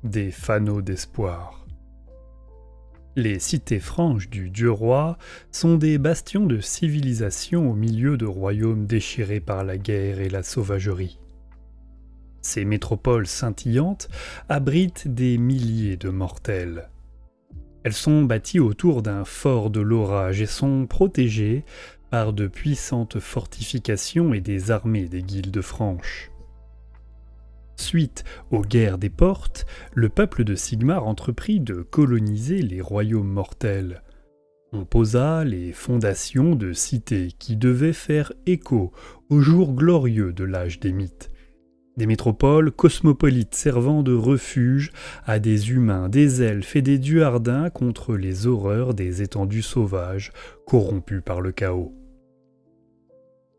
des fanaux d'espoir. Les cités franches du Dieu-Roi sont des bastions de civilisation au milieu de royaumes déchirés par la guerre et la sauvagerie. Ces métropoles scintillantes abritent des milliers de mortels. Elles sont bâties autour d'un fort de l'orage et sont protégées par de puissantes fortifications et des armées des Guildes franches. Suite aux guerres des portes, le peuple de Sigmar entreprit de coloniser les royaumes mortels. On posa les fondations de cités qui devaient faire écho aux jours glorieux de l'âge des mythes. Des métropoles cosmopolites servant de refuge à des humains, des elfes et des dieux ardents contre les horreurs des étendues sauvages corrompues par le chaos.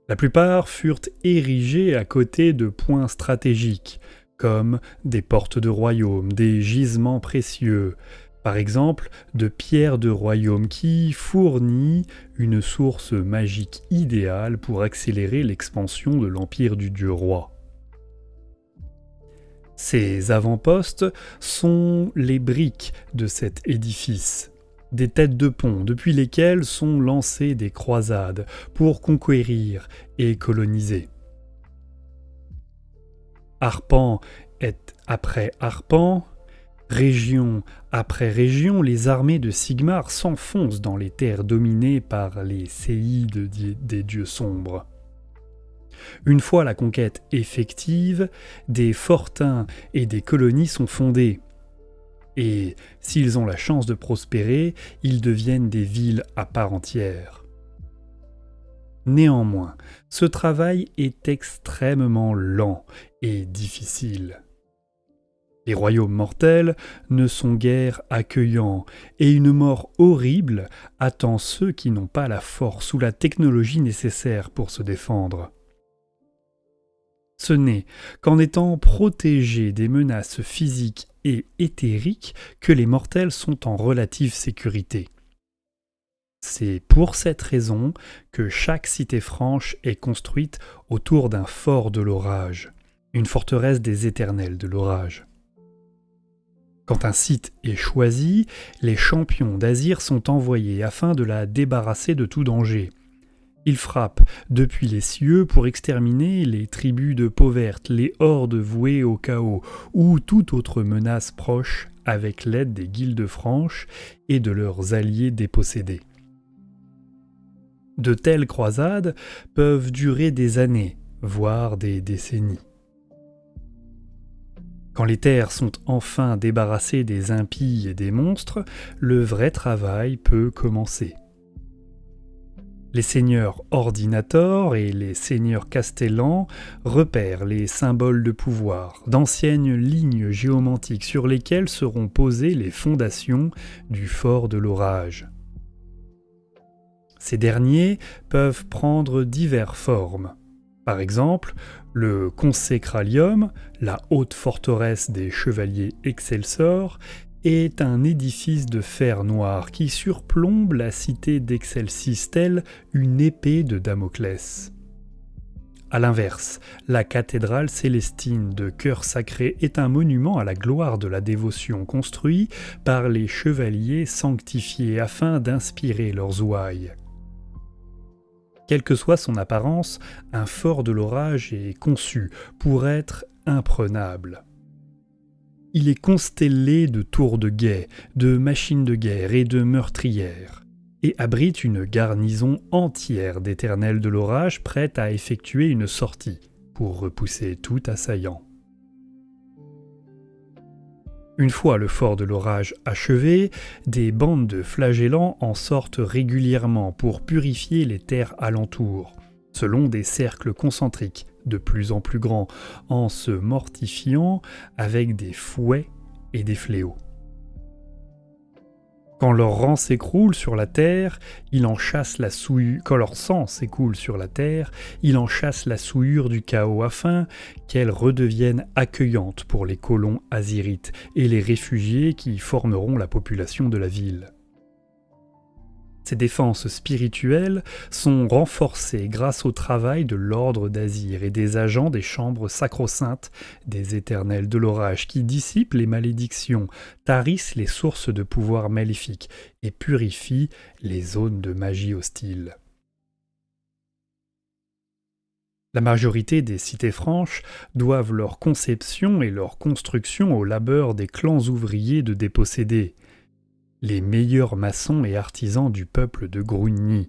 La plupart furent érigées à côté de points stratégiques, comme des portes de royaume, des gisements précieux, par exemple de pierres de royaume qui fournit une source magique idéale pour accélérer l'expansion de l'empire du Dieu-Roi. Ces avant-postes sont les briques de cet édifice, des têtes de pont depuis lesquelles sont lancées des croisades pour conquérir et coloniser. Arpent après arpent, région après région, les armées de Sigmar s'enfoncent dans les terres dominées par les séides des dieux sombres. Une fois la conquête effective, des fortins et des colonies sont fondées. Et s'ils ont la chance de prospérer, ils deviennent des villes à part entière. Néanmoins, ce travail est extrêmement lent et difficile. Les royaumes mortels ne sont guère accueillants et une mort horrible attend ceux qui n'ont pas la force ou la technologie nécessaire pour se défendre. Ce n'est qu'en étant protégés des menaces physiques et éthériques que les mortels sont en relative sécurité. C'est pour cette raison que chaque cité franche est construite autour d'un fort de l'orage, une forteresse des éternels de l'orage. Quand un site est choisi, les champions d'Azir sont envoyés afin de la débarrasser de tout danger. Ils frappent depuis les cieux pour exterminer les tribus de peau verte, les hordes vouées au chaos ou toute autre menace proche avec l'aide des guildes franches et de leurs alliés dépossédés. De telles croisades peuvent durer des années, voire des décennies. Quand les terres sont enfin débarrassées des impies et des monstres, le vrai travail peut commencer. Les seigneurs ordinators et les seigneurs castellans repèrent les symboles de pouvoir, d'anciennes lignes géomantiques sur lesquelles seront posées les fondations du fort de l'orage. Ces derniers peuvent prendre diverses formes. Par exemple, le Consécralium, la haute forteresse des chevaliers Excelsor, est un édifice de fer noir qui surplombe la cité d'Excelsis telle une épée de Damoclès. A l'inverse, la cathédrale célestine de Cœur Sacré est un monument à la gloire de la dévotion construit par les chevaliers sanctifiés afin d'inspirer leurs ouailles. Quelle que soit son apparence, un fort de l'orage est conçu pour être imprenable. Il est constellé de tours de guet, de machines de guerre et de meurtrières, et abrite une garnison entière d'éternels de l'orage prête à effectuer une sortie pour repousser tout assaillant. Une fois le fort de l'orage achevé, des bandes de flagellants en sortent régulièrement pour purifier les terres alentours, selon des cercles concentriques de plus en plus grands, en se mortifiant avec des fouets et des fléaux. Quand leur rang s'écroule sur la terre, il en chasse la souillure. Quand leur sang s'écoule sur la terre, il en chasse la souillure du chaos afin qu'elle redevienne accueillante pour les colons azirites et les réfugiés qui formeront la population de la ville. Ces défenses spirituelles sont renforcées grâce au travail de l'ordre d'Azir et des agents des chambres sacro-saintes des éternels de l'orage qui dissipent les malédictions, tarissent les sources de pouvoir maléfiques et purifient les zones de magie hostile. La majorité des cités franches doivent leur conception et leur construction au labeur des clans ouvriers de dépossédés, les meilleurs maçons et artisans du peuple de Grugny.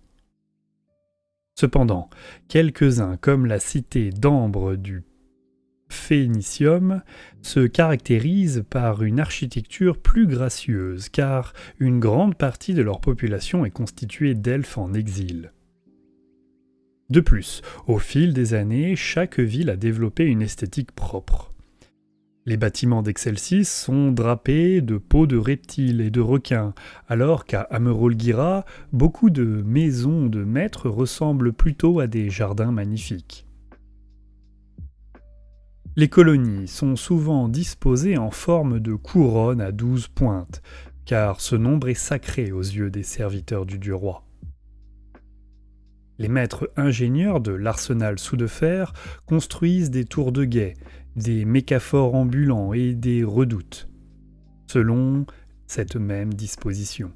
Cependant, quelques-uns, comme la cité d'Ambre du Phénicium, se caractérisent par une architecture plus gracieuse, car une grande partie de leur population est constituée d'elfes en exil. De plus, au fil des années, chaque ville a développé une esthétique propre. Les bâtiments d'Excelsis sont drapés de peaux de reptiles et de requins, alors qu'à Amerolgira, beaucoup de maisons de maîtres ressemblent plutôt à des jardins magnifiques. Les colonies sont souvent disposées en forme de couronne à 12 pointes, car ce nombre est sacré aux yeux des serviteurs du dieu roi. Les maîtres ingénieurs de l'arsenal sous de fer construisent des tours de guet, des mécaphores ambulants et des redoutes, selon cette même disposition.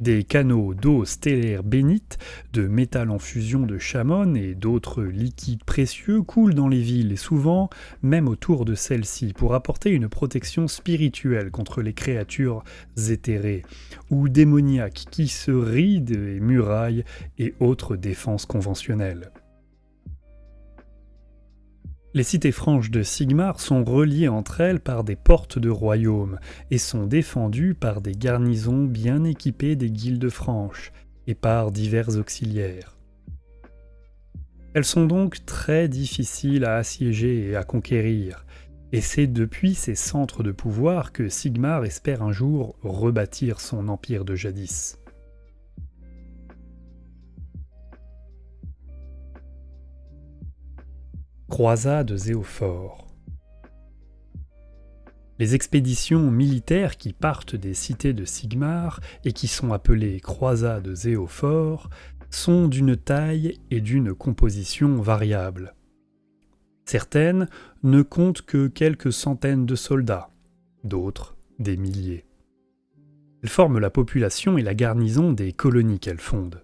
Des canaux d'eau stellaire bénite, de métal en fusion de chamone et d'autres liquides précieux coulent dans les villes et souvent même autour de celles-ci pour apporter une protection spirituelle contre les créatures éthérées ou démoniaques qui se rident et muraillent et autres défenses conventionnelles. Les cités franches de Sigmar sont reliées entre elles par des portes de royaume et sont défendues par des garnisons bien équipées des guildes franches et par divers auxiliaires. Elles sont donc très difficiles à assiéger et à conquérir, et c'est depuis ces centres de pouvoir que Sigmar espère un jour rebâtir son empire de jadis. Croisade Zéophore. Les expéditions militaires qui partent des cités de Sigmar et qui sont appelées croisades Zéophore sont d'une taille et d'une composition variables. Certaines ne comptent que quelques centaines de soldats, d'autres des milliers. Elles forment la population et la garnison des colonies qu'elles fondent.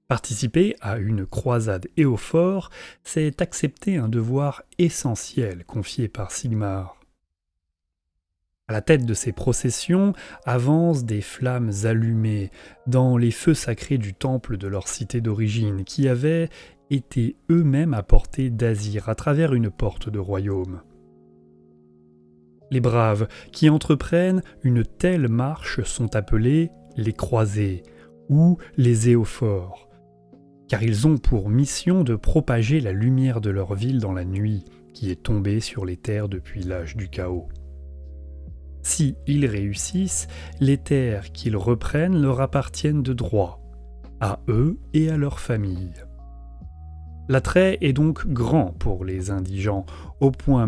Participer à une croisade éophore, c'est accepter un devoir essentiel confié par Sigmar. À la tête de ces processions avancent des flammes allumées dans les feux sacrés du temple de leur cité d'origine, qui avaient été eux-mêmes apportés d'Azir à travers une porte de royaume. Les braves qui entreprennent une telle marche sont appelés les croisés ou les éophores, car ils ont pour mission de propager la lumière de leur ville dans la nuit qui est tombée sur les terres depuis l'âge du chaos. Si ils réussissent, les terres qu'ils reprennent leur appartiennent de droit, à eux et à leurs familles. L'attrait est donc grand pour les indigents, au point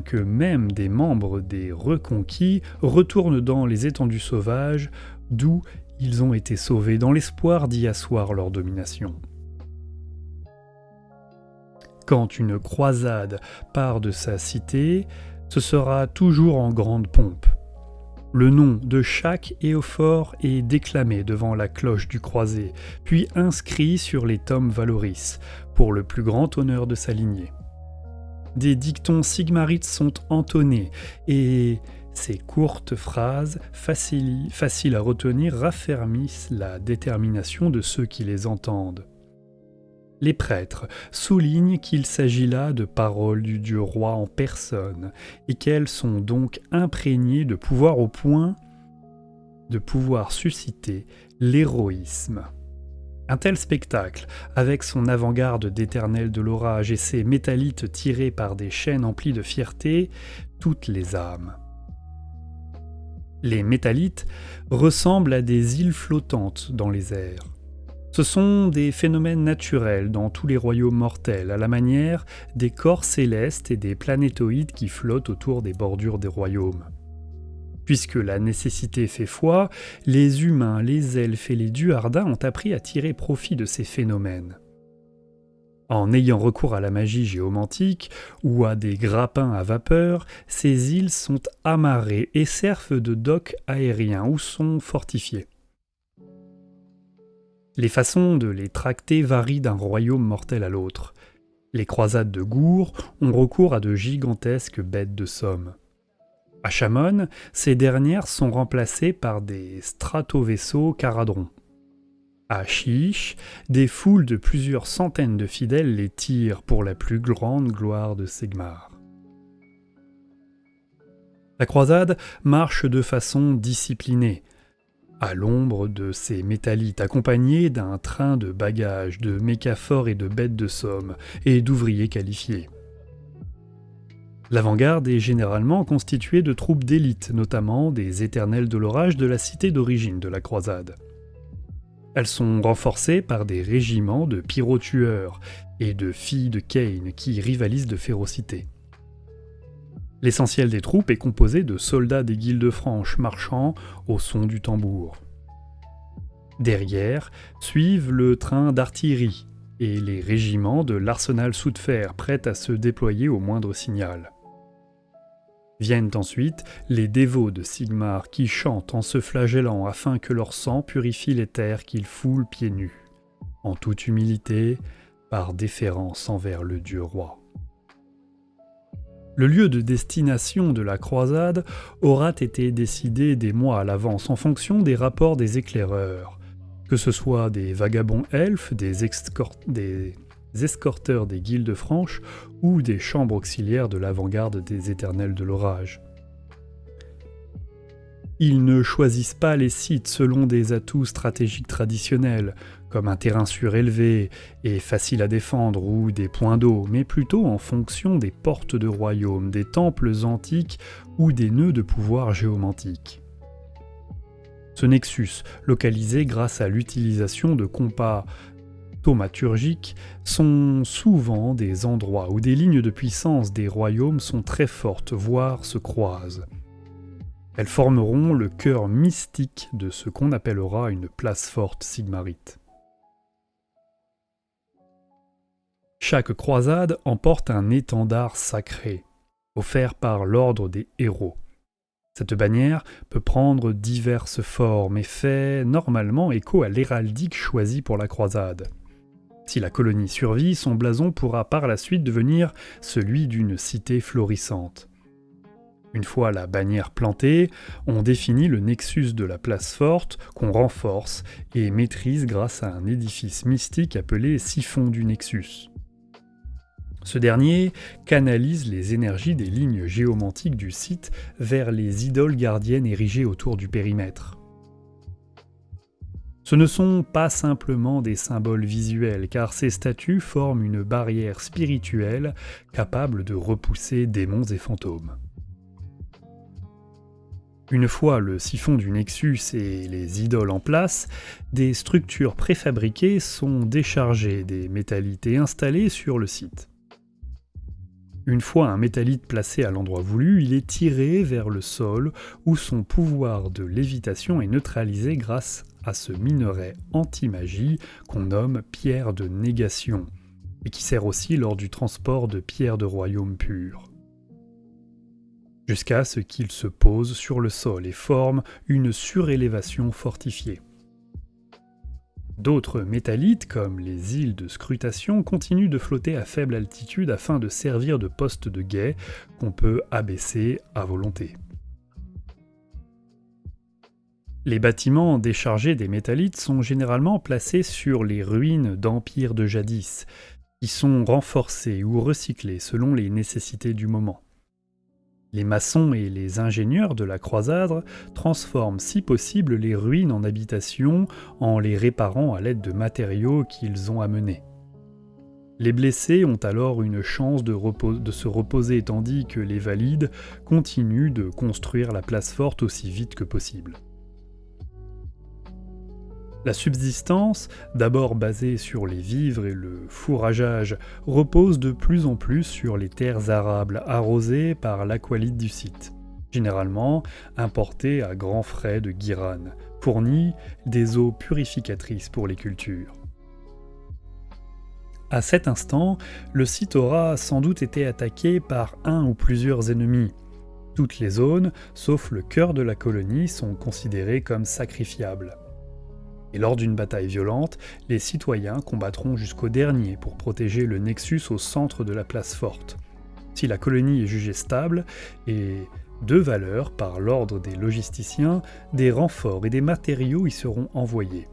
que même des membres des reconquis retournent dans les étendues sauvages, d'où ils ont été sauvés dans l'espoir d'y asseoir leur domination. Quand une croisade part de sa cité, ce sera toujours en grande pompe. Le nom de chaque éophore est déclamé devant la cloche du croisé, puis inscrit sur les tomes valoris, pour le plus grand honneur de sa lignée. Des dictons sigmarites sont entonnés, et ces courtes phrases, faciles à retenir, raffermissent la détermination de ceux qui les entendent. Les prêtres soulignent qu'il s'agit là de paroles du dieu roi en personne, et qu'elles sont donc imprégnées de pouvoir au point de pouvoir susciter l'héroïsme. Un tel spectacle, avec son avant-garde d'éternel de l'orage et ses métallites tirés par des chaînes emplies de fierté, toutes les âmes. Les métallites ressemblent à des îles flottantes dans les airs. Ce sont des phénomènes naturels dans tous les royaumes mortels, à la manière des corps célestes et des planétoïdes qui flottent autour des bordures des royaumes. Puisque la nécessité fait foi, les humains, les elfes et les duardins ont appris à tirer profit de ces phénomènes. En ayant recours à la magie géomantique ou à des grappins à vapeur, ces îles sont amarrées et servent de docks aériens ou sont fortifiées. Les façons de les tracter varient d'un royaume mortel à l'autre. Les croisades de Gour ont recours à de gigantesques bêtes de somme. À Chamon, ces dernières sont remplacées par des stratovaisseaux caradrons. À Chiche, des foules de plusieurs centaines de fidèles les tirent pour la plus grande gloire de Sigmar. La croisade marche de façon disciplinée, à l'ombre de ces métallites accompagnés d'un train de bagages, de mécaphores et de bêtes de somme, et d'ouvriers qualifiés. L'avant-garde est généralement constituée de troupes d'élite, notamment des éternels de l'orage de la cité d'origine de la croisade. Elles sont renforcées par des régiments de pyro-tueurs et de filles de Cain qui rivalisent de férocité. L'essentiel des troupes est composé de soldats des guildes franches marchant au son du tambour. Derrière suivent le train d'artillerie et les régiments de l'arsenal sous de fer prêts à se déployer au moindre signal. Viennent ensuite les dévots de Sigmar qui chantent en se flagellant afin que leur sang purifie les terres qu'ils foulent pieds nus, en toute humilité, par déférence envers le Dieu roi. Le lieu de destination de la croisade aura été décidé des mois à l'avance en fonction des rapports des éclaireurs, que ce soit des vagabonds elfes, des escorteurs des guildes franches ou des chambres auxiliaires de l'avant-garde des éternels de l'orage. Ils ne choisissent pas les sites selon des atouts stratégiques traditionnels, comme un terrain surélevé et facile à défendre ou des points d'eau, mais plutôt en fonction des portes de royaume, des temples antiques ou des nœuds de pouvoir géomantiques. Ce nexus, localisé grâce à l'utilisation de compas thaumaturgiques, sont souvent des endroits où des lignes de puissance des royaumes sont très fortes, voire se croisent. Elles formeront le cœur mystique de ce qu'on appellera une place forte sigmarite. Chaque croisade emporte un étendard sacré, offert par l'ordre des héros. Cette bannière peut prendre diverses formes et fait normalement écho à l'héraldique choisie pour la croisade. Si la colonie survit, son blason pourra par la suite devenir celui d'une cité florissante. Une fois la bannière plantée, on définit le nexus de la place forte qu'on renforce et maîtrise grâce à un édifice mystique appelé siphon du nexus. Ce dernier canalise les énergies des lignes géomantiques du site vers les idoles gardiennes érigées autour du périmètre. Ce ne sont pas simplement des symboles visuels, car ces statues forment une barrière spirituelle capable de repousser démons et fantômes. Une fois le siphon du Nexus et les idoles en place, des structures préfabriquées sont déchargées des métallites et installées sur le site. Une fois un métallite placé à l'endroit voulu, il est tiré vers le sol où son pouvoir de lévitation est neutralisé grâce à ce minerai anti-magie qu'on nomme pierre de négation et qui sert aussi lors du transport de pierres de royaume pur. Jusqu'à ce qu'il se pose sur le sol et forme une surélévation fortifiée. D'autres métallites, comme les îles de scrutation, continuent de flotter à faible altitude afin de servir de poste de guet qu'on peut abaisser à volonté. Les bâtiments déchargés des métallites sont généralement placés sur les ruines d'empires de jadis, qui sont renforcés ou recyclés selon les nécessités du moment. Les maçons et les ingénieurs de la croisade transforment si possible les ruines en habitations en les réparant à l'aide de matériaux qu'ils ont amenés. Les blessés ont alors une chance de se reposer tandis que les valides continuent de construire la place forte aussi vite que possible. La subsistance, d'abord basée sur les vivres et le fourrageage, repose de plus en plus sur les terres arables arrosées par l'aqualite du site. généralement importés à grands frais de Guiran, fournit des eaux purificatrices pour les cultures. À cet instant, le site aura sans doute été attaqué par un ou plusieurs ennemis. Toutes les zones, sauf le cœur de la colonie, sont considérées comme sacrifiables. Et lors d'une bataille violente, les citoyens combattront jusqu'au dernier pour protéger le Nexus au centre de la place forte. Si la colonie est jugée stable et de valeur par l'ordre des logisticiens, des renforts et des matériaux y seront envoyés.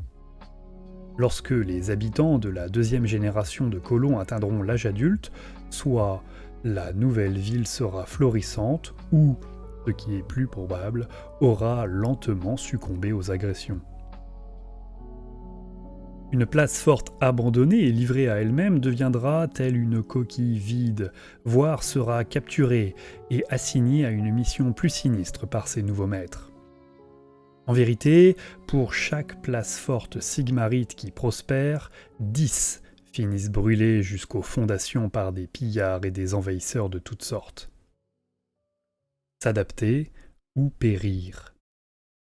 Lorsque les habitants de la deuxième génération de colons atteindront l'âge adulte, soit la nouvelle ville sera florissante ou, ce qui est plus probable, aura lentement succombé aux agressions. Une place forte abandonnée et livrée à elle-même deviendra telle une coquille vide, voire sera capturée et assignée à une mission plus sinistre par ses nouveaux maîtres. En vérité, pour chaque place forte sigmarite qui prospère, 10 finissent brûlés jusqu'aux fondations par des pillards et des envahisseurs de toutes sortes. S'adapter ou périr.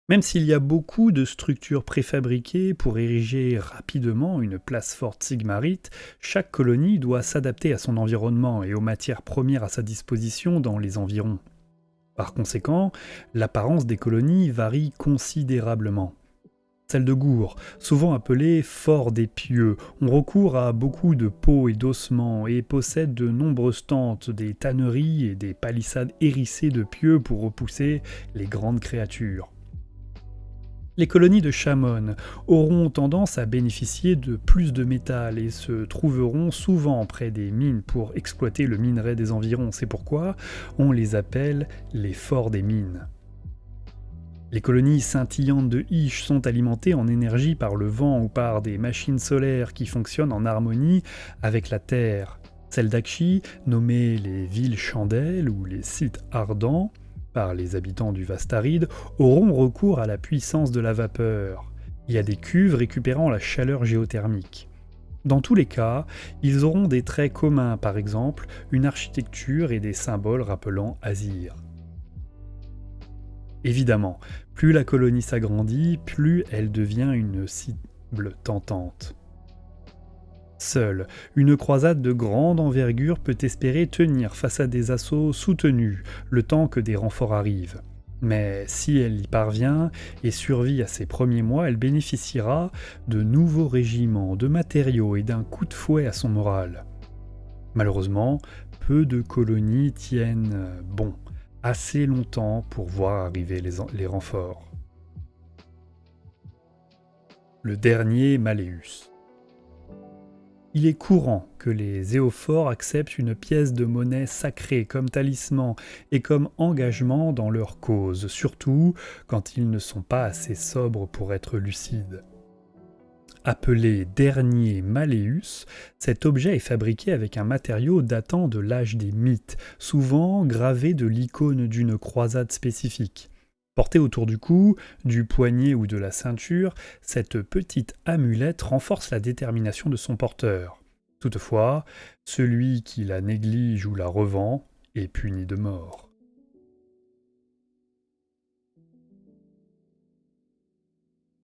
Même s'il y a beaucoup de structures préfabriquées pour ériger rapidement une place forte sigmarite, chaque colonie doit s'adapter à son environnement et aux matières premières à sa disposition dans les environs. Par conséquent, l'apparence des colonies varie considérablement. Celles de Gour, souvent appelées forts des pieux, ont recours à beaucoup de peaux et d'ossements et possèdent de nombreuses tentes, des tanneries et des palissades hérissées de pieux pour repousser les grandes créatures. Les colonies de Chamon auront tendance à bénéficier de plus de métal et se trouveront souvent près des mines pour exploiter le minerai des environs. C'est pourquoi on les appelle les forts des mines. Les colonies scintillantes de Ish sont alimentées en énergie par le vent ou par des machines solaires qui fonctionnent en harmonie avec la Terre. Celles d'Akshi, nommées les villes chandelles ou les sites ardents, par les habitants du Vastaride, auront recours à la puissance de la vapeur. Il y a des cuves récupérant la chaleur géothermique. Dans tous les cas, ils auront des traits communs, par exemple une architecture et des symboles rappelant Azir. Évidemment, plus la colonie s'agrandit, plus elle devient une cible tentante. Seule, une croisade de grande envergure peut espérer tenir face à des assauts soutenus, le temps que des renforts arrivent. Mais si elle y parvient et survit à ses premiers mois, elle bénéficiera de nouveaux régiments, de matériaux et d'un coup de fouet à son moral. Malheureusement, peu de colonies tiennent bon assez longtemps pour voir arriver les renforts. Le dernier Malleus. Il est courant que les éophores acceptent une pièce de monnaie sacrée comme talisman et comme engagement dans leur cause, surtout quand ils ne sont pas assez sobres pour être lucides. Appelé dernier Malleus, cet objet est fabriqué avec un matériau datant de l'âge des mythes, souvent gravé de l'icône d'une croisade spécifique. Portée autour du cou, du poignet ou de la ceinture, cette petite amulette renforce la détermination de son porteur. Toutefois, celui qui la néglige ou la revend est puni de mort.